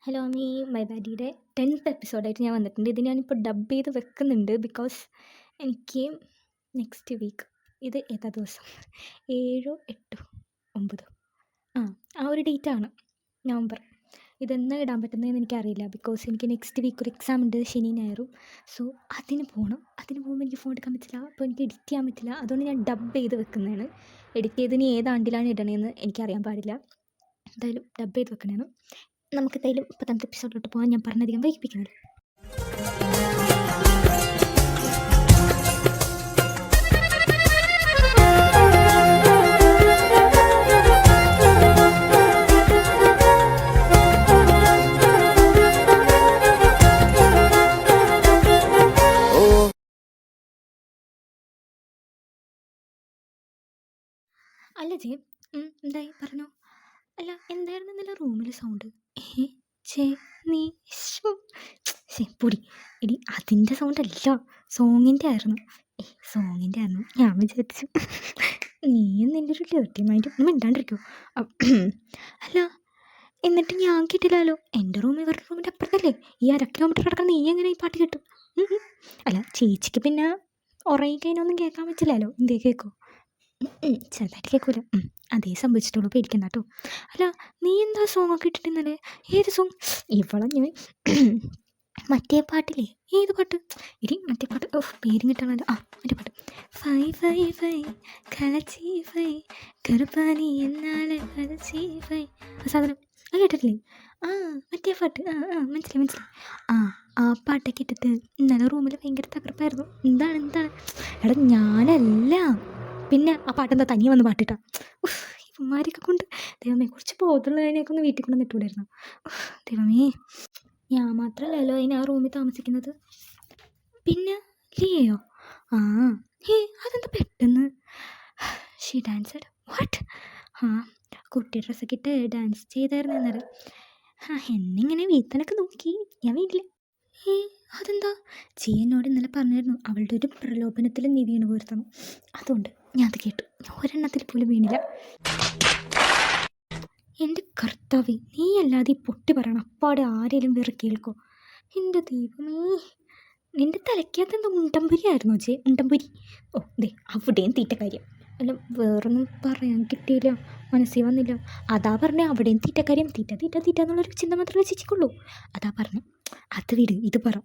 Hello me my ബാഡിയുടെ 10th എപ്പിസോഡായിട്ട് ഞാൻ വന്നിട്ടുണ്ട്. ഇത് ഞാനിപ്പോൾ ഡബ് ചെയ്ത് വെക്കുന്നുണ്ട് ബിക്കോസ് എനിക്ക് നെക്സ്റ്റ് വീക്ക് ഇത് ഏതാ ദിവസം 7 8 9 ആ ആ ഒരു ഡേറ്റാണ് നവംബർ. ഇതെന്നാ ഇടാൻ പറ്റുന്നതെന്ന് എനിക്കറിയില്ല ബിക്കോസ് എനിക്ക് നെക്സ്റ്റ് വീക്ക് ഒരു എക്സാം ഉണ്ട് ശനി ഞായറും. സോ അതിന് പോകണം. അതിന് പോകുമ്പോൾ എനിക്ക് ഫോൺ എടുക്കാൻ പറ്റില്ല, അപ്പോൾ എനിക്ക് എഡിറ്റ് ചെയ്യാൻ പറ്റില്ല. അതുകൊണ്ട് ഞാൻ ഡബ് ചെയ്ത് വെക്കുന്നതാണ്. എഡിറ്റ് ചെയ്തതിന് ഏത് ആണ്ടിലാണ് ഇടണതെന്ന് എനിക്കറിയാൻ പാടില്ല. എന്തായാലും ഡബ് ചെയ്ത് വെക്കണേന്ന്. നമുക്ക് എന്തായാലും 10th എപ്പിസോഡിലോട്ട് പോകാൻ. ഞാൻ പറഞ്ഞധികം വൈകിപ്പിക്കുന്നില്ല. അല്ല ജെ, എന്തായി പറഞ്ഞോ. അല്ല എന്തായിരുന്നു ഇന്നലെ റൂമിൽ സൗണ്ട്? ചേ നീ പൊടി എടി, അതിൻ്റെ സൗണ്ട് അല്ല, സോങ്ങിൻ്റെ ആയിരുന്നു. സോങ്ങിൻ്റെ ആയിരുന്നു. ഞാൻ വിചാരിച്ചു നീയും നിൻ്റെ ഒരു ഡേർട്ടി മൈൻഡ് ഒന്നും മിണ്ടാണ്ടിരിക്കോ. അല്ല എന്നിട്ട് ഞാൻ കേട്ടില്ലല്ലോ. എൻ്റെ റൂം ഇവരുടെ റൂമിൻ്റെ അപ്പുറത്തല്ലേ. ഈ 1/2 കിലോമീറ്റർ കിടക്കുന്ന നീ എങ്ങനെ ഈ പാട്ട് കിട്ടും? അല്ല ചേച്ചിക്ക് പിന്നെ ഉറങ്ങിക്കഴിഞ്ഞൊന്നും കേൾക്കാൻ പറ്റില്ലല്ലോ. എന്തേ കേൾക്കോ? ചെറുതായിട്ട് കേൾക്കൂല. അതേ സംഭവിച്ചിട്ടുള്ളൂ, പേടിക്കണ്ട കേട്ടോ. അല്ല നീ എന്താ സോങ്ങൊക്കെ ഇട്ടിട്ടുന്നല്ലേ? ഏത് സോങ്? ഇവളെ ഞാൻ മറ്റേ പാട്ടില്ലേ, ഏത് പാട്ട്? ഇടി മറ്റേ പാട്ട്, പേരും കിട്ടണമല്ലോ. മറ്റേ പാട്ട്, ഫൈ ഫൈ ഫൈ കളച്ചി ഫൈ കറുപ്പാനി എന്നാല് കളച്ചി ഫൈ, ആ സാധനം അത് കേട്ടിട്ടില്ലേ? മറ്റേ പാട്ട്, മനസ്സിലായി. ആ പാട്ടൊക്കെ ഇട്ടിട്ട് ഇന്നലെ റൂമിൽ ഭയങ്കര തകർപ്പായിരുന്നു. എന്താണ് എടാ ഞാനല്ല, പിന്നെ ആ പാട്ടെന്താ തനിയെ വന്ന് പാട്ടിട്ടാ? ഇവന്മാരൊക്കെ കൊണ്ട് ദൈവമേ, കുറച്ച് ബോധമുള്ളതിനെയൊക്കെ ഒന്ന് വീട്ടിൽ കൊണ്ട് ഇട്ടുകൂടായിരുന്നു. ദൈവമേ, ഞാൻ മാത്രമല്ലല്ലോ അതിന് ആ റൂമിൽ താമസിക്കുന്നത്. പിന്നെ ലിയയോ? അതെന്താ പെട്ടെന്ന് ഷീ ഡാൻസഡ്? വാട്ട്? കുട്ടി ഡ്രസ്സൊക്കെ ഇട്ട് ഡാൻസ് ചെയ്തായിരുന്നു അന്നേരം. എന്നിങ്ങനെ വീത്തനൊക്കെ നോക്കി. ഞാൻ വീട്ടിൽ. അതെന്താ? എന്നോട് ഇന്നലെ പറഞ്ഞായിരുന്നു അവളുടെ ഒരു പ്രലോഭനത്തിൽ നീ വീണ് പോരുത്തണം. അതുകൊണ്ട് ഞാൻ അത് കേട്ടു. ഞാൻ ഒരെണ്ണത്തിൽ പോലും വീണില്ല. എൻ്റെ കർത്താവേ, നീ അല്ലാതെ ഈ പൊട്ടി പറയണം അപ്പാടെ ആരെങ്കിലും വേറെ കേൾക്കോ? എൻ്റെ ദൈവമേ, നിൻ്റെ തലയ്ക്കകത്ത് എന്താ ഉണ്ടംപുരി ആയിരുന്നോ ചേ? ഉണ്ടംപുരി. അവിടെയും തീറ്റക്കാര്യം. അല്ല വേറൊന്നും പറയാൻ കിട്ടിയില്ല, മനസ്സിൽ വന്നില്ല. അതാ പറഞ്ഞേ, അവിടെയും തീറ്റക്കാര്യം. തീറ്റ എന്നുള്ളൊരു ചിന്ത മാത്രമേ ചേച്ചിക്കുള്ളൂ. അതാ പറഞ്ഞേ. അത് വിട്, ഇത് പറ.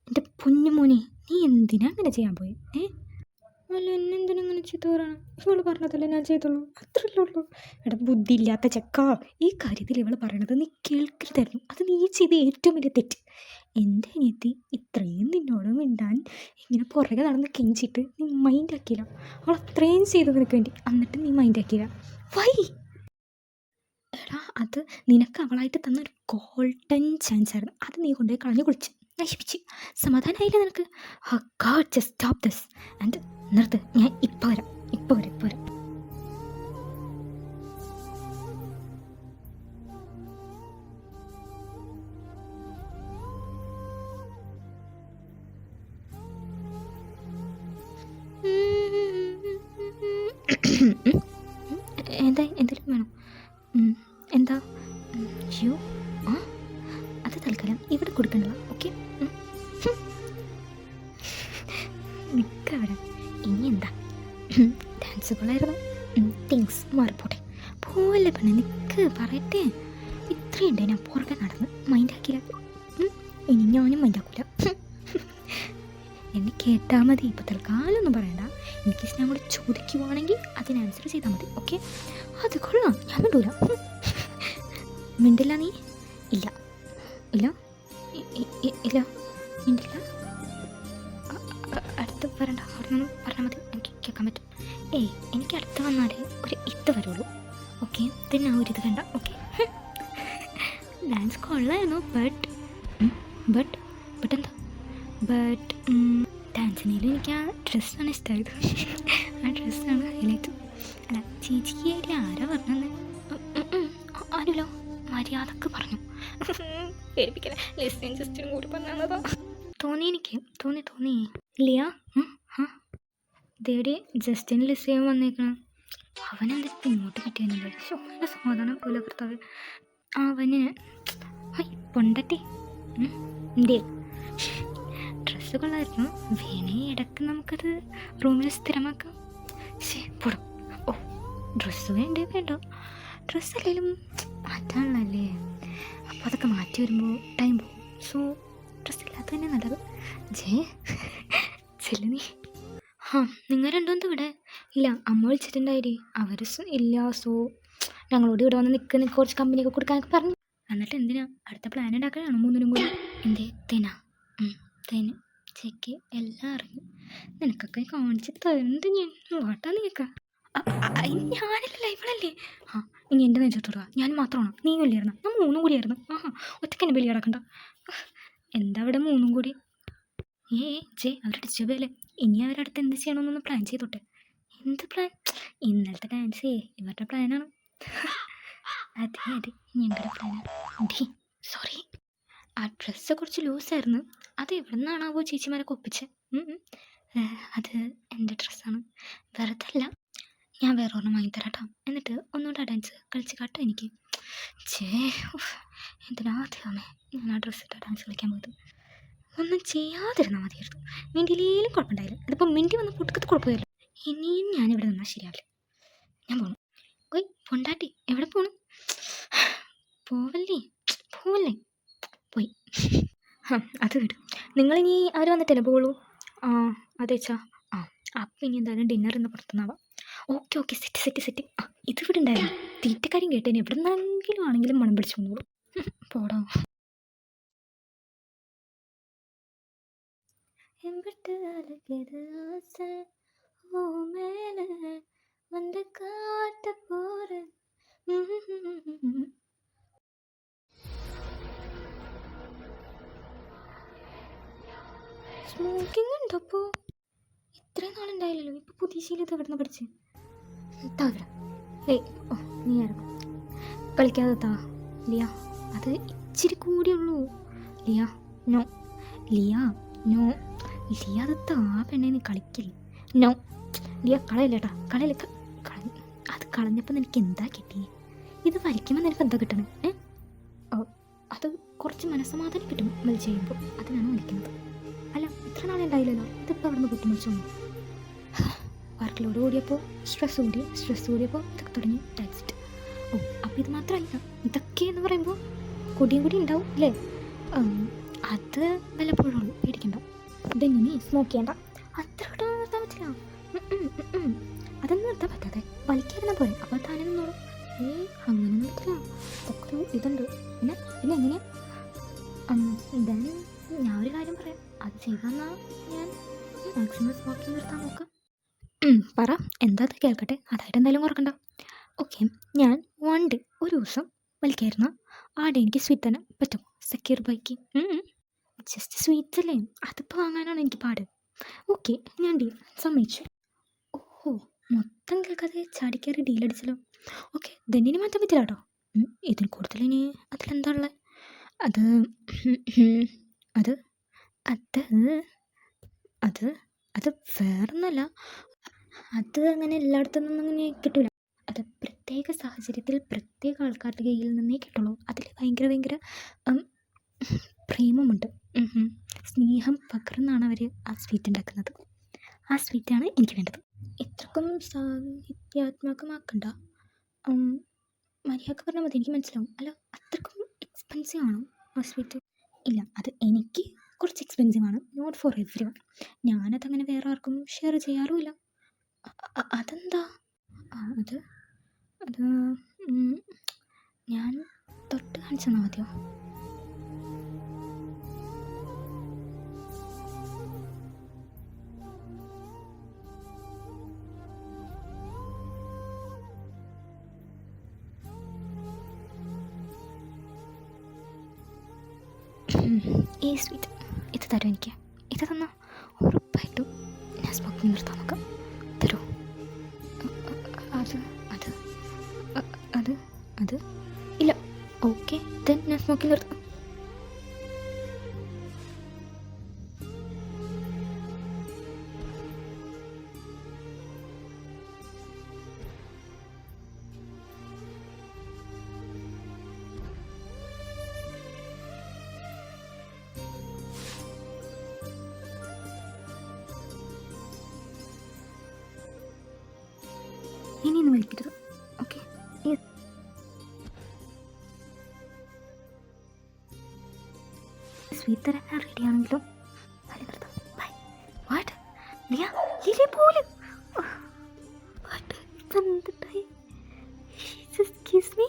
എൻ്റെ പൊന്നു മോനെ, നീ എന്തിനാ അങ്ങനെ ചെയ്യാൻ പോയെ? അല്ല എന്നെന്തിനാ അങ്ങനെ ചെയ്തു പറയണം? ഇവള് പറഞ്ഞതല്ലേ ഞാൻ ചെയ്തോളൂ, അത്രയല്ലേ ഉള്ളൂ. എടാ ബുദ്ധിയില്ലാത്ത ചക്ക, ഈ കാര്യത്തിൽ ഇവള് പറയണത് നീ കേൾക്കരുതായിരുന്നു. അത് നീ ചെയ്ത ഏറ്റവും വലിയ തെറ്റ്. എൻ്റെ അനിയത്തി ഇത്രയും നിന്നോട് മിണ്ടാൻ ഇങ്ങനെ പുറകെ നടന്ന് കെഞ്ചിട്ട് നീ മൈൻഡാക്കിയില്ല. അവൾ അത്രയും ചെയ്തു നിനക്ക് വേണ്ടി, എന്നിട്ട് നീ മൈൻഡാക്കിയില്ല. വൈ? എടാ അത് നിനക്ക് അവളായിട്ട് തന്നൊരു ഗോൾഡൻ ചാൻസ് ആയിരുന്നു. അത് നീ കൊണ്ടുപോയി കളഞ്ഞു കുളിച്ച് നശിപ്പിച്ച്. സമാധാനമായില്ല നിനക്ക്? God, just stop this and നിർത്ത്. ഞാൻ ഇപ്പോൾ വരാം. എന്തെങ്കിലും വേണം? എന്താ? യോ അത് തൽക്കാലം ഇവിടെ കൊടുക്കണ്ട. ഓക്കെ, നിൽക്കവിടെ. ഇനി എന്താ? ഡാൻസ് കൊള്ളായിരുന്നു. തിങ്സ് മാറിപ്പോട്ടെ. പോലെ പെണ്ണെ, നിൽക്ക് പറയട്ടെ. ഇത്രയുണ്ട് ഞാൻ പുറകെ നടന്ന് മൈൻഡാക്കില്ല. ഇനി ഞാനും മൈൻഡാക്കൂല. എന്നെ കേട്ടാൽ മതി. ഇപ്പോൾ തൽക്കാലം ഒന്നും പറയണ്ട. എനിക്ക് ഞാൻ കൂടെ ചോദിക്കുവാണെങ്കിൽ അതിന് ആൻസർ ചെയ്താൽ മതി. ഓക്കെ? അത് കൊള്ളാം, ഞാൻ മിണ്ടൂല. മിണ്ടില്ല നീ? ഇല്ല മിണ്ടില്ല. അടുത്ത് വരണ്ട, അവിടെ നിന്ന് പറഞ്ഞാൽ മതി, എനിക്ക് കേൾക്കാൻ പറ്റും. എനിക്ക് അടുത്ത് വന്നാൽ ഒരു ഇത് വരുള്ളൂ. ഓക്കെ? പിന്നെ ആ ഒരു ഇത് വേണ്ട. ഓക്കെ? ഡാൻസ് കൊള്ളായിരുന്നു. ബട്ട് ഡാൻസിനേലും എനിക്ക് ആ ഡ്രസ്സാണ് ഇഷ്ടമായത്. ആ ഡ്രസ്സാണ് ഹൈലൈറ്റ്. അല്ല ചേച്ചിക്ക് ആരാ പറഞ്ഞത്? ആരുല്ലോ, മര്യാദക്ക് പറഞ്ഞു. പേടിപ്പിക്കല. ലിസ്റ്റിനും ജസ്റ്റിനും കൂടി പറഞ്ഞതാ. തോന്നി ലിയ. ദേടി ജസ്റ്റിന് ലിസ്റ്റ് ചെയ്യാൻ വന്നേക്കണം. അവനെന്താ ഇങ്ങോട്ട് കിട്ടിയെന്നില്ല. നല്ല സമാധാനം പോലെ കർത്താവ്. അവന് ഹൈ പൊണ്ടട്ടി എന്തേ ഡ്രസ്സ് കൊള്ളായിരുന്നു. വേണേ ഇടയ്ക്ക് നമുക്കത് റൂമിൽ സ്ഥിരമാക്കാം. പോടും. ഓ ഡ്രസ്സ് വേണ്ടേ വേണ്ട, ഡ്രസ്സല്ലെങ്കിലും മാറ്റാനുള്ളല്ലേ. അപ്പോൾ അതൊക്കെ മാറ്റി വരുമ്പോൾ ടൈം പോകും. സോ ഡ്രസ്സില്ലാത്ത തന്നെ നല്ലത്. ചെല്ലു നീ. നിങ്ങൾ രണ്ടും ഇവിടെ ഇല്ല. അമ്മ വിളിച്ചിട്ടുണ്ടായി, അവർ ഇല്ല. സോ ഞങ്ങളോട് ഇവിടെ വന്ന് നിൽക്കുന്ന കുറച്ച് കമ്പനിയൊക്കെ കൊടുക്കാനൊക്കെ പറഞ്ഞു. എന്നിട്ട് എന്തിനാ അടുത്ത പ്ലാൻ ഉണ്ടാക്കാനാണോ മൂന്നിനും കൂടി? എന്തേ തേനാ? തേന് ചെക്ക് എല്ലാം അറിഞ്ഞു. നിനക്കൊക്കെ കാണിച്ച് തരുന്നുണ്ട് ഞാൻ. വാട്ടാ നീക്ക ഞാനല്ല ഇവളല്ലേ. ഇനി എൻ്റെ നെഞ്ചോട്ടുക. ഞാൻ മാത്രമാണോ? നീ വലിയായിരുന്നു. ഞാൻ മൂന്നും കൂടിയായിരുന്നു. ഒറ്റയ്ക്ക് എന്നെ ബലി കിടക്കണ്ട. എന്താ അവിടെ മൂന്നും കൂടി? അവർ ഡിസ്റ്റർബ് ചെയ്യല്ലേ. ഇനി അവരടുത്ത് എന്ത് ചെയ്യണമെന്നൊന്ന് പ്ലാൻ ചെയ്തോട്ടെ. എന്ത് പ്ലാൻ? ഇന്നലത്തെ ഡാൻസേ ഇവരുടെ പ്ലാനാണ്. അതെ ഞങ്ങളുടെ പ്ലാനാണ്. സോറി, ആ ഡ്രസ്സ് കുറച്ച് ലൂസായിരുന്നു. അത് എവിടെ നിന്നാണാവോ ചേച്ചിമാരൊക്കെ ഒപ്പിച്ചത്. അത് എൻ്റെ ഡ്രസ്സാണ്, വെറുതെ അല്ല. ഞാൻ വേറെ ഒരെണ്ണം വാങ്ങിത്തരാട്ടോ. എന്നിട്ട് ഒന്നുകൂടെ ഡാൻസ് കളിച്ച് കാട്ടോ എനിക്ക്. എന്തിനാദ്യമേ ഞാൻ ആ ഡ്രസ്സ് ഇട്ടാ ഡാൻസ് കളിക്കാൻ പോയത്. ഒന്നും ചെയ്യാതിരുന്നാൽ മതിയായിരുന്നു. മിണ്ടിയിലും കുഴപ്പമുണ്ടായില്ല. അതിപ്പോൾ മിണ്ടി വന്ന് പൊട്ടുക്കത്ത് കുഴപ്പമില്ല. ഇനിയും ഞാനിവിടെ നിന്നാൽ ശരിയാവില്ല. ഞാൻ പോകണം. ഓയ് പൊണ്ടാട്ടി എവിടെ പോകണം? പോവല്ലേ പോയി. അത് വിടും. നിങ്ങളിനി അവർ വന്നിട്ടല്ലേ പോകുള്ളൂ? അതേച്ചാ. അപ്പം ഇനി എന്തായാലും ഡിന്നർ ഇന്ന് പുറത്തുനിന്നാവാം. Okay set. ഇതിവിടെ ഉണ്ടായിരുന്നു. തീറ്റക്കാര്യം കേട്ടേനെ എവിടെ നിന്നെങ്കിലും ആണെങ്കിലും മണം പിടിച്ചു വന്നോളൂ. പോടാ. സ്മോക്കിംഗ് ഉണ്ടോ? അപ്പോൾ ഇത്രയും നാളുണ്ടായില്ലല്ലോ. ഇപ്പോൾ പുതിയ ശീലം ഇത് എവിടെ നിന്ന് പഠിച്ച്? താവര നീ ആയിരുന്നു കളിക്കാതെ താ ലിയ. അത് ഇച്ചിരി കൂടിയുള്ളൂ ലിയ. നോ ലിയ അത് താ പെണ്ണെ, നീ കളിക്കില്ല. നോ ലിയ കളയില്ലേട്ടാ, കളയില്ല. അത് കളഞ്ഞപ്പോൾ നിനക്ക് എന്താ കിട്ടി? ഇത് വലിക്കുമ്പോൾ നിനക്ക് എന്താ കിട്ടണേ? അത് കുറച്ച് മനസ്സമാധാനം കിട്ടും വലി ചെയ്യുമ്പോൾ. അതിനാണ് വലിക്കുന്നത്. അല്ല ഇത്ര നാളെ ഉണ്ടായില്ലല്ലോ. ഇതിപ്പോൾ അവിടെ നിന്ന് കുട്ടിമറിച്ചു വന്നു. വർക്കിലോട് കൂടിയപ്പോൾ സ്ട്രെസ് കൂടിയപ്പോൾ ഇതൊക്കെ തുടങ്ങി ടാക്സിറ്റ്. അപ്പോൾ ഇത് മാത്രമല്ല, ഇതൊക്കെ എന്ന് പറയുമ്പോൾ കൊടിയും കൂടി ഉണ്ടാവും അല്ലേ? അത് വല്ലപ്പോഴുള്ളൂ, പേടിക്കണ്ട. ഇതെങ്ങനെ സ്മോക്ക് ചെയ്യണ്ട. അത്ര കൂടെ നിർത്താൻ പറ്റില്ല. അതൊന്നും നിർത്താൻ പറ്റാതെ വലിക്കായിരുന്ന പോലെ. അപ്പോൾ താനെ നിന്നോളൂ. അങ്ങനെ പറ്റില്ല. ഒക്കെ ഇതുണ്ട്. പിന്നെ എങ്ങനെയാ? എന്തായാലും ഞാൻ ഒരു കാര്യം പറയാം. അത് ചെയ്താൽ ഞാൻ മാക്സിമം സ്മോക്കിങ് നിർത്താൻ നോക്കാം. പറ, എന്താ കേൾക്കട്ടെ. അതായിട്ട് എന്തായാലും കുറക്കണ്ട. ഓക്കെ, ഞാൻ 1 ഡേ ഒരു ദിവസം വലിക്കായിരുന്നു. ആ ഡേ എനിക്ക് സ്വീറ്റ് തന്നെ പറ്റും. സെക്യൂർ ബൈക്ക് ജസ്റ്റ് സ്വീറ്റ്സ് അല്ലേ, അതിപ്പോൾ വാങ്ങാനാണ് എനിക്ക് പാട്. ഓക്കെ, ഞാൻ ഡീൽ സമ്മതിച്ചു. ഓഹോ, മൊത്തം കേൾക്കാതെ ചാടിക്കയറി ഡീലടിച്ചല്ലോ. ഓക്കെ, ഇതെന്നെ മാറ്റാൻ പറ്റില്ല കേട്ടോ. ഇതിൽ കൂടുതൽ ഇനി അതിലെന്താ ഉള്ളത്? അത് അത് അത് അത് അത് വേറൊന്നുമല്ല. അത് അങ്ങനെ എല്ലായിടത്തുനിന്നും അങ്ങനെ കിട്ടില്ല. അത് പ്രത്യേക സാഹചര്യത്തിൽ പ്രത്യേക ആൾക്കാരുടെ കയ്യിൽ നിന്നേ കിട്ടുള്ളൂ. അതിൽ ഭയങ്കര പ്രേമമുണ്ട്. സ്നേഹം പകർന്നാണ് അവർ ആ സ്വീറ്റ് ഉണ്ടാക്കുന്നത്. ആ സ്വീറ്റാണ് എനിക്ക് വേണ്ടത്. ഇത്രക്കും സാഹിത്യാത്മകമാക്കണ്ട. മര്യാദക്ക് പറഞ്ഞാൽ മതി, എനിക്ക് മനസ്സിലാവും. അല്ല അത്രക്കും എക്സ്പെൻസീവ് ആണോ ആ സ്വീറ്റ്? ഇല്ല, അത് എനിക്ക് കുറച്ച് എക്സ്പെൻസീവ് ആണ്. Not for everyone. ഞാനതങ്ങനെ വേറെ ആർക്കും ഷെയർ ചെയ്യാറുമില്ല. അതെന്താ? അത് ഞാൻ തൊട്ട് കാണിച്ചു തന്നാൽ മതിയോ? ഈ സ്വീറ്റ് ഇത് തരും എനിക്ക്. ഇത് തന്നാൽ ഉറപ്പായിട്ടും ഞാൻ സ്മോക്കിംഗ് നിർത്താൻ നോക്കാം. തരൂ. അത് ഇല്ല. ഓക്കെ, ദെൻ ഞാൻ സ്മോക്കിംഗ് നിർത്താം. ഇനിയൊന്നും വിളിക്കരുത്. ഓക്കെ, സ്വീറ്റ് തരാൻ ഞാൻ റെഡി ആണെങ്കിലും നിർത്താം. ബൈ. വാട്ട് ലിയ, ലിയ പോലും വാട്ട്, ഇതെന്തായി? Just kiss me.